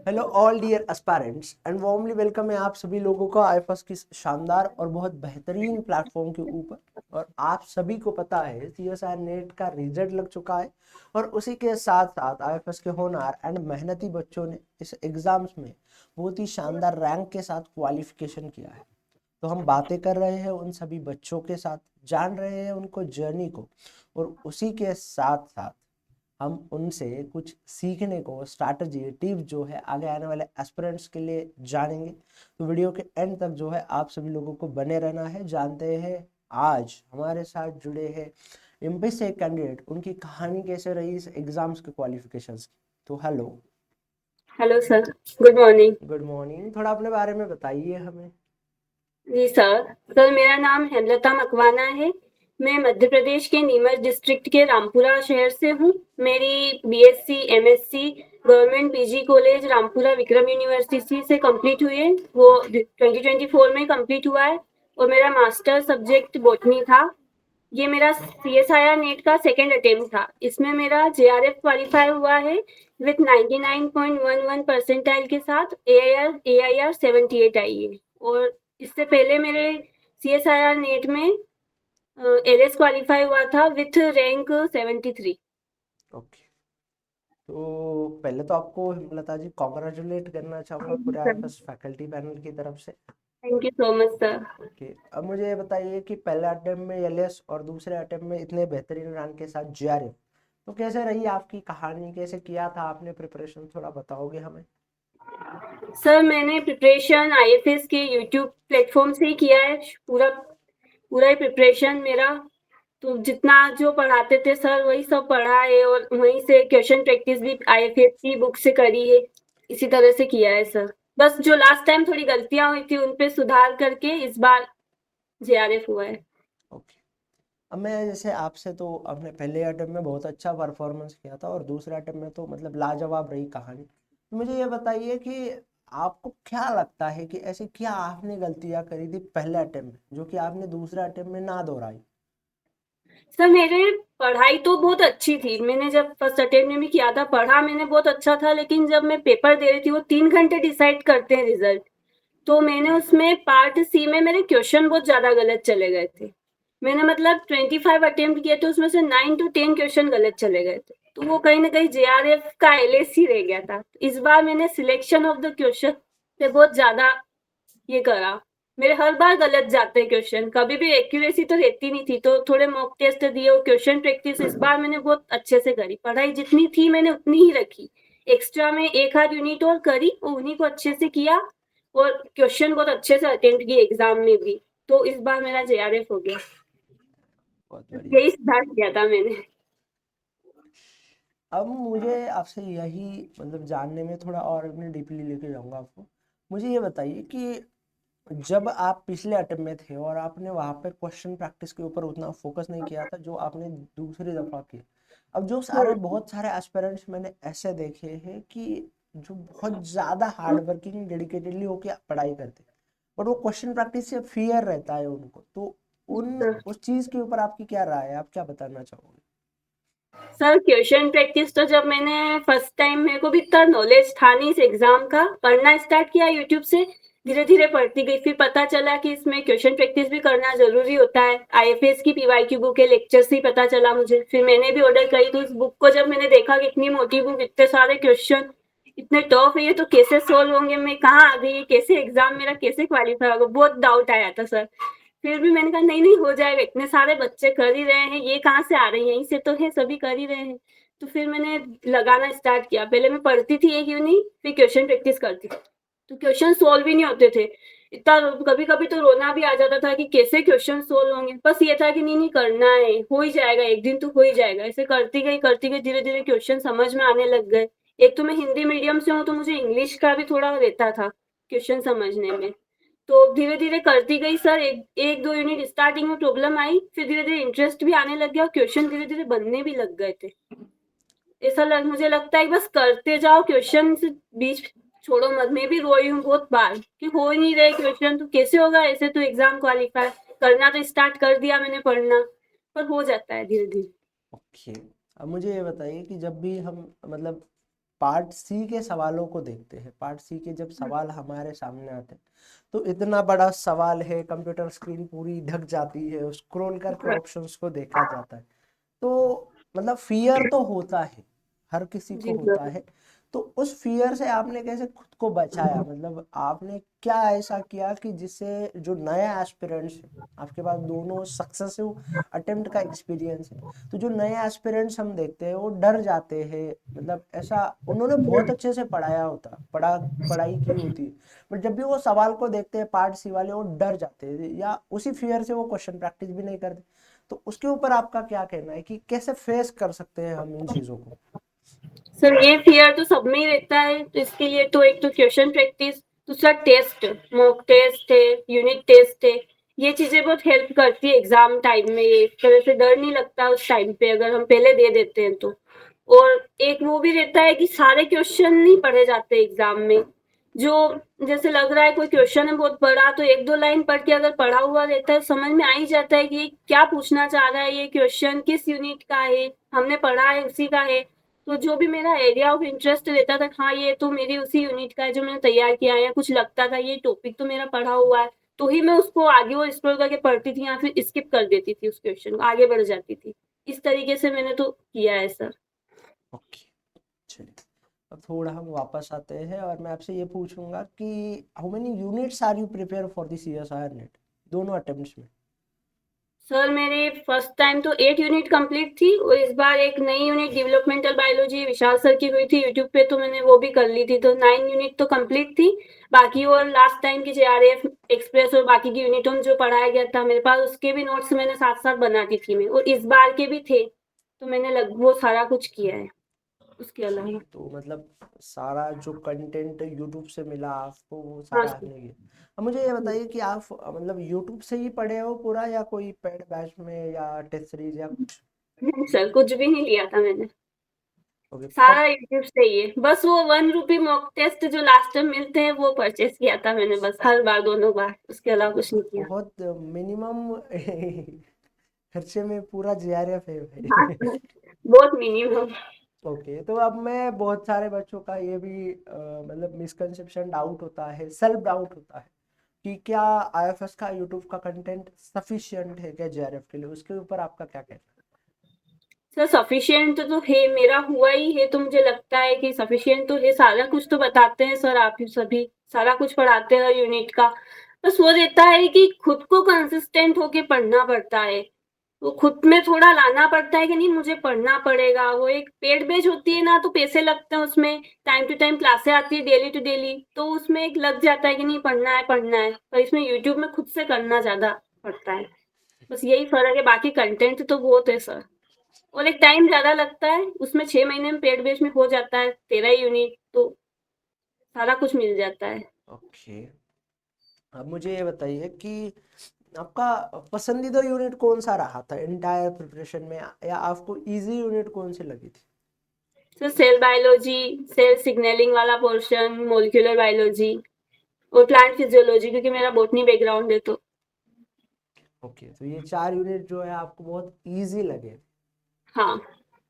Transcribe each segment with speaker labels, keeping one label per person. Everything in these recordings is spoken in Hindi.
Speaker 1: Hello all dear aspirants and warmly welcome है आप सभी लोगों का आईएफएस की शानदार और बहुत बेहतरीन प्लेटफॉर्म के ऊपर। और आप सभी को पता है सीएसआर नेट का रिजल्ट लग चुका है और उसी के साथ साथ आईएफएस के होनहार एंड मेहनती बच्चों ने इस एग्जाम्स में बहुत ही शानदार रैंक के साथ क्वालिफिकेशन किया है। तो हम बातें कर रहे हैं उन सभी बच्चों के साथ, जान रहे हैं उनको जर्नी को, और उसी के साथ साथ हम उनसे कुछ सीखने को स्ट्रैटेजी टिप्स जो है आगे आने वाले एस्पिरेंट्स के लिए जानेंगे। तो वीडियो के एंड तक जो है आप सभी लोगों को बने रहना है। जानते हैं आज हमारे साथ जुड़े हैं एमपी से कैंडिडेट, उनकी कहानी कैसे रही इस एग्जाम्स के क्वालिफिकेशंस की। तो hello,
Speaker 2: hello sir. Good morning.
Speaker 1: Good morning. थोड़ा अपने बारे में बताइए हमें।
Speaker 2: जी सर। सर मेरा नाम हेमलता मकवाना है। मैं मध्य प्रदेश के नीमच डिस्ट्रिक्ट के रामपुरा शहर से हूँ। मेरी BSc MSc government PG college Rampura Vikram university से कंप्लीट हुई है। वो 2024 में कंप्लीट हुआ है। और मेरा मास्टर सब्जेक्ट बॉटनी था। ये मेरा सीएसआईआर नेट का सेकेंड अटेम्प्ट था। इसमें मेरा जेआरएफ क्वालिफाई हुआ है विथ 99.11 परसेंटाइल के साथ। एआईआर 78 आई है। और इससे पहले मेरे सीएसआईआर नेट में एलएस क्वालिफाई हुआ था विथ रैंक 73।
Speaker 1: ओके, तो पहले तो आपको लता जी कॉन्ग्रेचुलेट करना चाहूँगा
Speaker 2: थैंक यू
Speaker 1: पूरे
Speaker 2: सर।
Speaker 1: आईएफएस फैकल्टी पैनल की तरफ से।
Speaker 2: Thank you so much sir.
Speaker 1: Okay, अब मुझे ये बताइए कि पहले अटेम्प्ट में एलएस और दूसरे अटेम्प्ट में इतने बेहतरीन रैंक के साथ जेआरएफ, तो कैसे रही आपकी कहानी, कैसे किया था आपने प्रिपरेशन, थोड़ा बताओगे हमें।
Speaker 2: सर मैंने प्रिपरेशन आईएफएस के यूट्यूब प्लेटफॉर्म से ही किया है। पूरा पूरा ही प्रिपरेशन मेरा। तो जितना जो पढ़ाते थे सर वही सब पढ़ा है और वहीं से क्वेश्चन प्रैक्टिस भी आईएफएस की बुक से करी है। इसी तरह से किया है सर। बस जो लास्ट टाइम थोड़ी गलतियां हुई थी उन पे सुधार करके इस बार जेआरएफ हुआ है।
Speaker 1: ओके, अब मैं जैसे आपसे, तो आपने पहले अटेम्प्ट में बहुत अच्छा परफॉर्मेंस किया था और दूसरे अटेम्प्ट में तो मतलब लाजवाब रही कहानी। तो मुझे ये बताइए कि आपको क्या लगता है कि ऐसे क्या आपने गलतियां करी थी पहले अटेम्प्ट में जो कि आपने दूसरे अटेम्प्ट में ना दोहराई।
Speaker 2: सर मेरे पढ़ाई तो बहुत अच्छी थी। मैंने जब फर्स्ट अटेम्प्ट में भी किया था पढ़ा मैंने बहुत अच्छा था, लेकिन जब मैं पेपर दे रही थी वो 3 घंटे डिसाइड करते हैं रिजल्ट। तो मैंने उसमें पार्ट सी में मेरे क्वेश्चन बहुत ज्यादा गलत चले गए थे। मैंने मतलब 25 अटेम्प्ट किए थे, उसमें से 9 to 10 क्वेश्चन गलत चले गए थे। तो वो कहीं ना कहीं जेआरएफ का एलएस ही रह गया था। इस बार मैंने सिलेक्शन ऑफ द क्वेश्चन पे बहुत ज्यादा ये करा। मेरे हर बार गलत जाते हैं क्वेश्चन, कभी भी एक्यूरेसी तो रहती नहीं थी। तो थोड़े मॉक टेस्ट दिए और क्वेश्चन प्रैक्टिस इस बार मैंने बहुत अच्छे से करी। पढ़ाई जितनी थी मैंने उतनी ही रखी। एक्स्ट्रा में एक आध यूनिट और करी और उन्हीं को अच्छे से किया। और क्वेश्चन बहुत अच्छे से अटेम्प्ट किए एग्जाम में भी। तो इस बार मेरा जेआरएफ हो गया।
Speaker 1: बहुत बढ़िया।
Speaker 2: यही सुधार किया था मैंने।
Speaker 1: अब मुझे आपसे यही मतलब जानने में थोड़ा और अपने डीपली लेके जाऊंगा आपको। मुझे ये बताइए कि जब आप पिछले अटेम्प्ट में थे और आपने वहां पे क्वेश्चन प्रैक्टिस के ऊपर उतना फोकस नहीं किया था जो आपने दूसरी दफा किया। अब जो सारे बहुत सारे एस्पिरेंट्स मैंने ऐसे देखे हैं कि जो बहुत ज्यादा हार्ड वर्किंग डेडिकेटेडली होके पढ़ाई करते हैं और वो क्वेश्चन प्रैक्टिस से फियर रहता है उनको, तो उन उस चीज के ऊपर आपकी क्या राय है, आप क्या बताना चाहोगे।
Speaker 2: सर क्वेश्चन प्रैक्टिस तो जब मैंने फर्स्ट टाइम, मेरे को भी इतना नॉलेज था नहीं इस एग्जाम का, पढ़ना स्टार्ट किया यूट्यूब से। धीरे धीरे पढ़ती गई, फिर पता चला कि इसमें क्वेश्चन प्रैक्टिस भी करना जरूरी होता है। आईएफएस की पीवाईक्यू बुक है, लेक्चर से ही पता चला मुझे। फिर मैंने भी ऑर्डर करी। तो इस बुक को जब मैंने देखा कि इतनी मोटी बुक, इतने सारे क्वेश्चन, इतने टफ है ये, तो कैसे सोल्व होंगे, मैं कहाँ आ गई, कैसे एग्जाम मेरा कैसे क्वालिफाई होगा, बहुत डाउट आया था सर। फिर भी मैंने कहा नहीं नहीं हो जाएगा, इतने सारे बच्चे कर ही रहे हैं, ये कहाँ से आ रही है, यहीं से तो है, सभी कर ही रहे हैं। तो फिर मैंने लगाना स्टार्ट किया। पहले मैं पढ़ती थी एक यूनिट, फिर क्वेश्चन प्रैक्टिस करती थी। तो क्वेश्चन सोल्व ही नहीं होते थे। इतना कभी कभी तो रोना भी आ जाता था कि कैसे क्वेश्चन सोल्व होंगे। बस ये था कि नहीं नहीं करना है, हो ही जाएगा, एक दिन तो हो ही जाएगा। ऐसे करती गई धीरे धीरे क्वेश्चन समझ में आने लग गए। एक तो मैं हिंदी मीडियम से हूँ तो मुझे इंग्लिश का भी थोड़ा रहता था क्वेश्चन समझने में। तो धीरे धीरे करती गई सर। एक एक दो यूनिट स्टार्टिंग में प्रॉब्लम आई, फिर धीरे धीरे इंटरेस्ट भी आने लग गया और क्वेश्चन धीरे धीरे बनने भी लग गए थे। मुझे लगता है बस करते जाओ, क्वेश्चन से बीच छोड़ो मत। मैं भी रोई हूँ बहुत बार कि हो ही नहीं रहे क्वेश्चन, तो कैसे होगा ऐसे, तो एग्जाम क्वालिफाई करना तो स्टार्ट कर दिया मैंने पढ़ना, पर हो जाता है धीरे धीरे।
Speaker 1: ओके, अब मुझे ये बताइए कि जब भी हम मतलब पार्ट सी के सवालों को देखते हैं। पार्ट सी के जब सवाल हमारे सामने आते हैं तो इतना बड़ा सवाल है, कंप्यूटर स्क्रीन पूरी ढक जाती है, स्क्रॉल करके ऑप्शंस को देखा जाता है, तो मतलब फियर तो होता है, हर किसी को
Speaker 2: जी
Speaker 1: होता
Speaker 2: सर।
Speaker 1: है। तो उस फियर से आपने कैसे खुद को बचाया, मतलब आपने क्या ऐसा किया कि जिससे जो नए एस्पिरेंट्स हैं, आपके पास दोनों सक्सेसिव अटेम्प्ट का एक्सपीरियंस है, तो जो नए एस्पिरेंट्स हम देखते हैं वो डर जाते हैं, मतलब ऐसा उन्होंने बहुत अच्छे से पढ़ाया होता, पढ़ाई की होती है, बट जब भी वो सवाल को देखते हैं पार्ट सी वाले, वो डर जाते हैं या उसी फियर से वो क्वेश्चन प्रैक्टिस भी नहीं करते। तो उसके ऊपर आपका क्या कहना है कि कैसे फेस कर सकते हैं हम इन चीजों को?
Speaker 2: सर ये फियर तो सब में ही रहता है, तो इसके लिए तो एक तो क्वेश्चन प्रैक्टिस, दूसरा टेस्ट, मॉक टेस्ट है, यूनिट टेस्ट है, ये चीजें बहुत हेल्प करती है एग्जाम टाइम में। एक तरह से डर नहीं लगता उस टाइम पे अगर हम पहले दे देते हैं तो। और एक वो भी रहता है कि सारे क्वेश्चन नहीं पढ़े जाते एग्जाम में, जो जैसे लग रहा है कोई क्वेश्चन है बहुत बड़ा, तो एक दो लाइन पढ़ के अगर पढ़ा हुआ रहता है समझ में आ ही जाता है कि ये क्या पूछना चाह रहा है, ये क्वेश्चन किस यूनिट का है, हमने पढ़ा है उसी का है। तो जो भी मेरा एरिया ऑफ इंटरेस्ट रहता था, हाँ ये तो मेरी उसी यूनिट का है जो मैंने तैयार किया है, या कुछ लगता था ये टॉपिक तो मेरा पढ़ा हुआ है, तो ही मैं उसको आगे और एक्सप्लोर करके पढ़ती थी या फिर स्किप कर देती थी उस क्वेश्चन को, आगे बढ़ जाती थी। इस तरीके से मैंने तो किया है सर।
Speaker 1: ओके, चलिए अब थोड़ा हम वापस आते हैं और मैं आपसे ये पूछूंगा कि how many units are you prepare for the CSIR NET, दोनों अटेम्प्ट्स में?
Speaker 2: सर मेरी फर्स्ट टाइम तो 8 यूनिट कंप्लीट थी, और इस बार एक नई यूनिट डेवलपमेंटल बायोलॉजी विशाल सर की हुई थी यूट्यूब पे, तो मैंने वो भी कर ली थी, तो 9 यूनिट तो कंप्लीट थी। बाकी और लास्ट टाइम की जेआरएफ एक्सप्रेस और बाकी की यूनिटों में जो पढ़ाया गया था मेरे पास, उसके भी नोट्स मैंने साथ साथ बनाती थी मैं, और इस बार के भी थे, तो मैंने वो सारा कुछ किया है उसके अलावा।
Speaker 1: तो मतलब सारा जो कंटेंट यूट्यूब से मिला आपको वो
Speaker 2: हाँ
Speaker 1: सारा
Speaker 2: सर।
Speaker 1: आपने किया। अब मुझे ये बताइए कि आप मतलब यूट्यूब से ही पढ़े हो पूरा, या कोई पेड बैच में या टेस्ट सीरीज या कुछ?
Speaker 2: सर कुछ भी नहीं लिया था मैंने,
Speaker 1: ओके,
Speaker 2: सारा यूट्यूब से ही है। बस वो 1 रुपी मॉक टेस्ट जो लास्ट में मिलते हैं वो परचेज किया था मैंने, बस हर बार दोनों बार, उसके अलावा कुछ नहीं किया।
Speaker 1: बहुत मिनिमम खर्चे में पूरा जीआरएफ है
Speaker 2: हाँ
Speaker 1: भाई।
Speaker 2: सर, बहुत मिनिमम।
Speaker 1: ओके, तो अब मैं बहुत सारे बच्चों का ये भी मतलब मिसकंसेप्शन डाउट होता है, सेल्फ डाउट होता है कि क्या आईएफएस का यूट्यूब का कंटेंट सफिशिएंट है क्या जीआरएफ के लिए, उसके ऊपर आपका क्या कहना
Speaker 2: सर सफिशिएंट तो है, मेरा हुआ ही है, तो मुझे लगता है कि सफिशिएंट तो है, सारा कुछ तो बताते हैं सर, आप ही सभी सारा कुछ पढ़ाते हैं यूनिट का। बस वो रहता है कि खुद को कंसिस्टेंट होके पढ़ना पड़ता है, वो खुद में थोड़ा लाना पड़ता है कि नहीं मुझे पढ़ना पड़ेगा। वो एक पेड बैच होती है ना, तो पैसे लगते हैं उसमें, टाइम टू टाइम क्लासे आती है डेली टू डेली, तो उसमें एक लग जाता है कि नहीं पढ़ना है पढ़ना है, पर इसमें यूट्यूब में खुद से करना ज्यादा पड़ता है। बस यही फर्क है, बाकी कंटेंट तो बहुत है सर, और एक टाइम ज्यादा लगता है उसमें, 6 महीने में पेड बैच में हो जाता है 13 यूनिट, तो सारा कुछ मिल जाता है।
Speaker 1: है? ओके, अब मुझे ये बताइए कि आपका पसंदीदा यूनिट कौन सा रहा था एंटायर प्रिपरेशन में, या आपको इजी यूनिट कौन सी लगी थी?
Speaker 2: Sir cell biology, cell signalling वाला पोर्शन, मोलिकुलर बायोलॉजी और प्लांट फिजियोलॉजी, क्योंकि मेरा बोटनी बैकग्राउंड है तो।
Speaker 1: ओके, तो ये 4 यूनिट जो है आपको बहुत इजी लगे।
Speaker 2: हाँ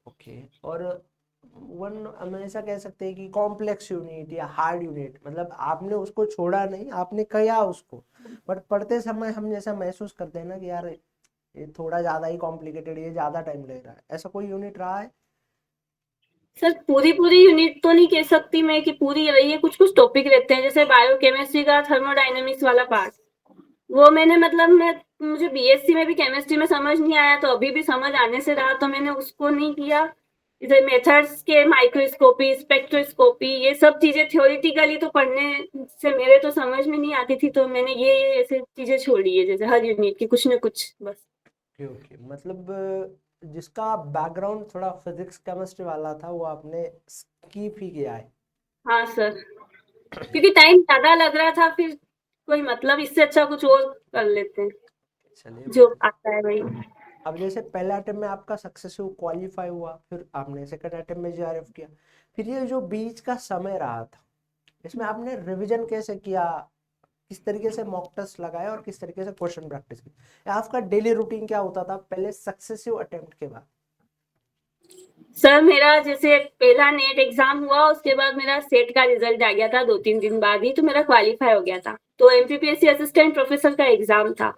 Speaker 1: ओके, और वन हम ऐसा कह सकते हैं कि कॉम्प्लेक्स यूनिट या हार्ड यूनिट, मतलब आपने उसको छोड़ा नहीं, आपने किया उसको, बट पढ़ते समय हम जैसा महसूस करते हैं ना कि यार ये थोड़ा ज़्यादा ही कॉम्प्लिकेटेड, ये ज़्यादा टाइम ले रहा है, ऐसा कोई यूनिट रहा है?
Speaker 2: सर, पूरी पूरी यूनिट तो नहीं कह सकती मैं कि पूरी रही है, कुछ कुछ टॉपिक रहते हैं, जैसे बायोकेमिस्ट्री का थर्मोडायनेमिक्स वाला पार्ट, वो मैंने मतलब मैं मुझे बीएससी में भी केमिस्ट्री में समझ नहीं आया, तो अभी भी समझ आने से रहा, तो मैंने उसको नहीं किया। इधर मेथड्स के माइक्रोस्कोपी, स्पेक्ट्रोस्कोपी, ये सब चीजें थ्योरेटिकली तो पढ़ने से मेरे तो समझ में नहीं आती थी, तो मैंने ये ऐसे चीजें छोड़ी है, जैसे हर यूनिट की कुछ न कुछ बस।
Speaker 1: ओके ओके, मतलब जिसका बैकग्राउंड थोड़ा फिजिक्स केमिस्ट्री वाला था वो आपने स्किप ही किया है।
Speaker 2: हाँ सर, क्योंकि टाइम ज्यादा लग रहा था, फिर कोई मतलब इससे अच्छा कुछ और कर लेते हैं,
Speaker 1: चलिए,
Speaker 2: जो आता है वही।
Speaker 1: अब जैसे पहला अटेम्प्ट में आपका सक्सेसफुल क्वालिफाई हुआ, फिर आपने सेकंड अटेम्प्ट में जीआरएफ किया, फिर ये जो बीच का समय रहा था इसमें आपने रिवीजन कैसे किया, किस तरीके से मॉक टेस्ट लगाए और किस तरीके से क्वेश्चन प्रैक्टिस की, या आपका डेली रूटीन क्या होता था पहले सक्सेसिव अटेम्प्ट के बाद?
Speaker 2: सर मेरा जैसे पहला नेट एग्जाम हुआ, उसके बाद मेरा सेट का रिजल्ट आ गया था 2-3 दिन बाद ही, तो मेरा क्वालिफाई हो गया था। तो एमपीपीएससी असिस्टेंट प्रोफेसर का एग्जाम था,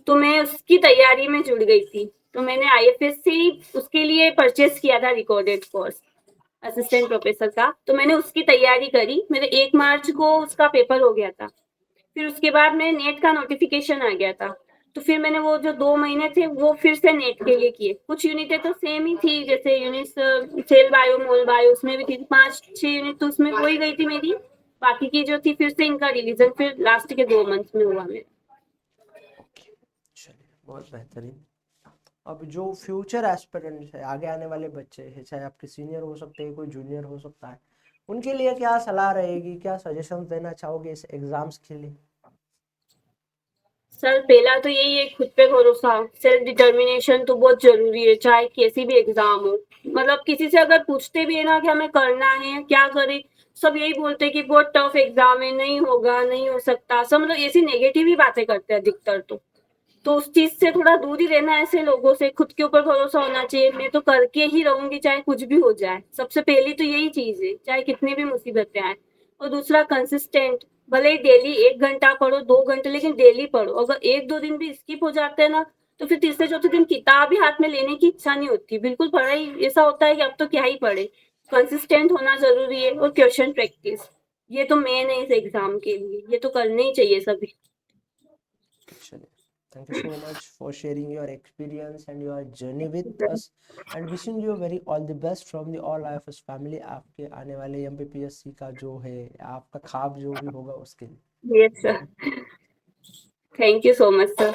Speaker 2: तो मैं उसकी तैयारी में जुड़ गई थी। तो मैंने आईएफएससी उसके लिए परचेज किया था रिकॉर्डेड कोर्स असिस्टेंट प्रोफेसर का, तो मैंने उसकी तैयारी करी। मेरे 1 मार्च को उसका पेपर हो गया था। फिर उसके बाद में नेट का नोटिफिकेशन आ गया था, तो फिर मैंने वो जो 2 महीने थे वो फिर से नेट के लिए किए। कुछ यूनिटें तो सेम ही थी, जैसे यूनिट सेल बायो मोल बायो उसमें भी थी 5-6 यूनिट, तो उसमें हो ही गई थी मेरी। बाकी की जो थी फिर से इनका रिवीजन फिर लास्ट के 2 मंथ में हुआ मेरा।
Speaker 1: ओके, चलिए बहुत बेहतरीन। अब जो फ्यूचर एस्पिरेंट्स है, आगे आने वाले बच्चे हैं, चाहे आपके सीनियर हो सकते हैं, कोई जूनियर हो सकता है, उनके लिए क्या सलाह रहेगी, क्या सजेशन देना चाहोगे इस एग्जाम्स के लिए?
Speaker 2: सर पहला तो यही है, खुद पे भरोसा, सेल्फ डिटर्मिनेशन तो बहुत जरूरी है, चाहे कैसी भी एग्जाम हो। मतलब किसी से अगर पूछते भी है ना कि हमें करना है क्या करें, सब यही बोलते हैं कि बहुत टफ एग्जाम है, नहीं होगा, नहीं हो सकता, सब मतलब ऐसी नेगेटिव ही बातें करते हैं अधिकतर। तो उस चीज से थोड़ा दूर ही रहना है, ऐसे लोगों से खुद के ऊपर भरोसा होना चाहिए। मैं तो करके ही रहूंगी चाहे कुछ भी हो जाए, सबसे पहली तो यही चीज है, चाहे कितनी भी मुसीबतें आए। और दूसरा कंसिस्टेंट, भले ही डेली 1 घंटा पढ़ो 2 घंटे, लेकिन डेली पढ़ो। अगर 1-2 दिन भी स्किप हो जाते हैं ना, तो फिर तीसरे चौथे दिन किताब ही हाथ में लेने की इच्छा नहीं होती, बिल्कुल पढ़ाई ऐसा होता है कि अब तो क्या ही पढ़े। कंसिस्टेंट होना जरूरी है, और क्वेश्चन प्रैक्टिस, ये तो मेन है इस एग्जाम के लिए, ये तो करने ही चाहिए सभी।
Speaker 1: चलिए, thank you so much for sharing your experience and your journey with us, and wishing you very all the best from the all IFS family, आपके आने वाले एमपीपीएससी का जो है, आपका ख्वाब जो भी होगा उसके लिए।
Speaker 2: Yes sir, thank you so much sir.